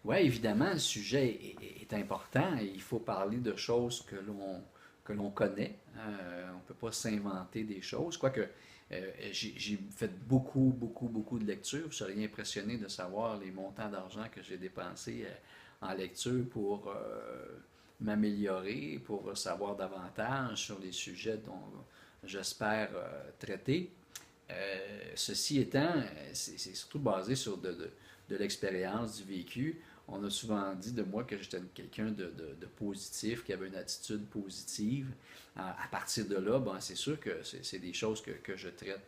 Ouais, évidemment, le sujet est important et il faut parler de choses que l'on connaît. On ne peut pas s'inventer des choses. Quoique, j'ai fait beaucoup de lectures. Je serais impressionné de savoir les montants d'argent que j'ai dépensés en lecture pour m'améliorer, pour savoir davantage sur les sujets dont j'espère traiter. Ceci étant, c'est surtout basé sur de l'expérience, du vécu. On a souvent dit de moi que j'étais quelqu'un de positif, qui avait une attitude positive. À partir de là, ben, c'est sûr que c'est des choses que je traite.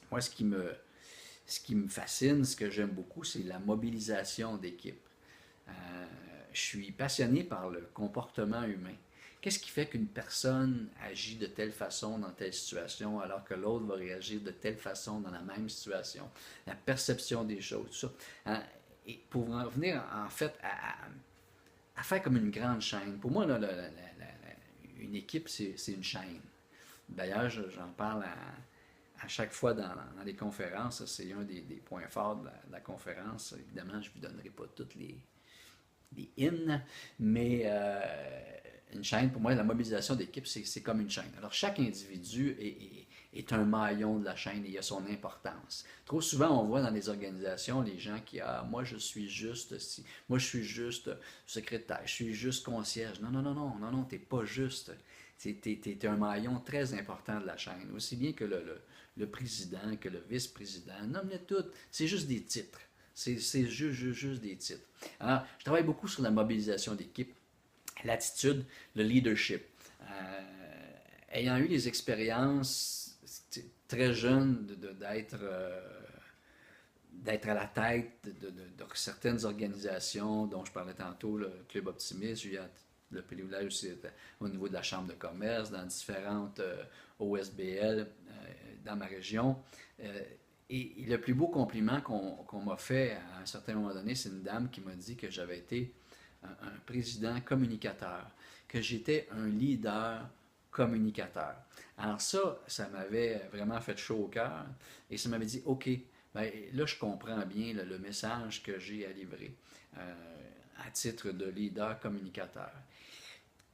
Moi, ce qui me fascine, ce que j'aime beaucoup, c'est la mobilisation d'équipe. Euh, je suis passionné par le comportement humain. Qu'est-ce qui fait qu'une personne agit de telle façon dans telle situation alors que l'autre va réagir de telle façon dans la même situation? La perception des choses, tout ça. Hein, et pour en venir en fait à faire comme une grande chaîne. Pour moi, là, une équipe, c'est une chaîne. D'ailleurs, j'en parle à chaque fois dans les conférences. C'est un des points forts de la conférence. Évidemment, je ne vous donnerai pas toutes les in, mais une chaîne, pour moi, la mobilisation d'équipe, c'est comme une chaîne. Alors, chaque individu est un maillon de la chaîne et il a son importance. Trop souvent, on voit dans les organisations les gens qui, moi, je suis juste, si, moi, je suis juste secrétaire, je suis juste concierge. Non, t'es pas juste. T'es un maillon très important de la chaîne, aussi bien que le président, que le vice-président. Nomme-les toutes. C'est juste des titres. C'est juste des titres. Alors, je travaille beaucoup sur la mobilisation d'équipe, l'attitude, le leadership. Ayant eu les expériences très jeunes d'être à la tête de certaines organisations dont je parlais tantôt, le Club Optimiste, j'ai eu le privilège aussi au niveau de la Chambre de commerce, dans différentes OSBL dans ma région. Et le plus beau compliment qu'on m'a fait à un certain moment donné, c'est une dame qui m'a dit que j'avais été un président communicateur, que j'étais un leader communicateur. Alors ça m'avait vraiment fait chaud au cœur et ça m'avait dit, OK, ben, là je comprends bien le message que j'ai à livrer à titre de leader communicateur.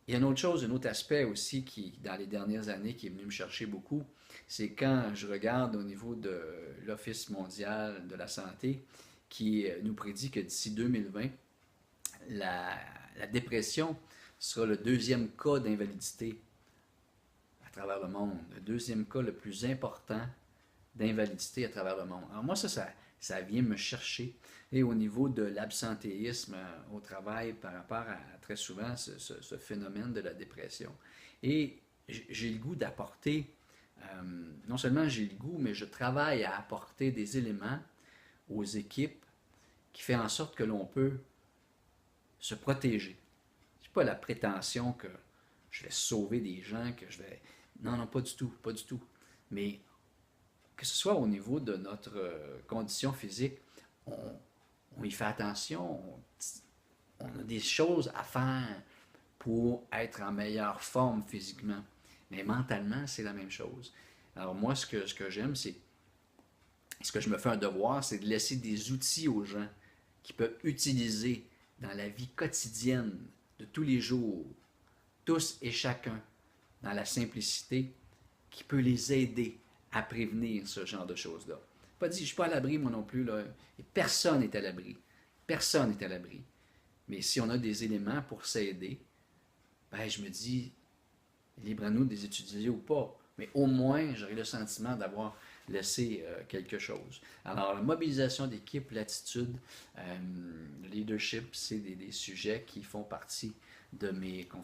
Il y a une autre chose, un autre aspect aussi qui, dans les dernières années, qui est venu me chercher beaucoup, c'est quand je regarde au niveau de l'Office mondial de la santé qui nous prédit que d'ici 2020, la, la dépression sera le deuxième cas d'invalidité à travers le monde, le deuxième cas le plus important d'invalidité à travers le monde. Alors moi, ça vient me chercher. Et au niveau de l'absentéisme au travail par rapport à très souvent ce phénomène de la dépression. Et j'ai le goût d'apporter, non seulement j'ai le goût, mais je travaille à apporter des éléments aux équipes qui fait en sorte que l'on peut se protéger. Je n'ai pas la prétention que je vais sauver des gens, que je vais... Non, pas du tout, pas du tout. Mais que ce soit au niveau de notre condition physique, on, on y fait attention, on a des choses à faire pour être en meilleure forme physiquement. Mais mentalement, c'est la même chose. Alors moi, ce que j'aime, c'est ce que je me fais un devoir, c'est de laisser des outils aux gens qui peuvent utiliser dans la vie quotidienne de tous les jours, tous et chacun, dans la simplicité, qui peut les aider à prévenir ce genre de choses-là. Pas dit, je ne suis pas à l'abri, moi non plus. Là. Et personne n'est à l'abri. Personne n'est à l'abri. Mais si on a des éléments pour s'aider, ben, je me dis, libre à nous de les utiliser ou pas. Mais au moins, j'aurai le sentiment d'avoir laissé quelque chose. Alors, la mobilisation d'équipe, l'attitude, le leadership, c'est des sujets qui font partie de mes conférences.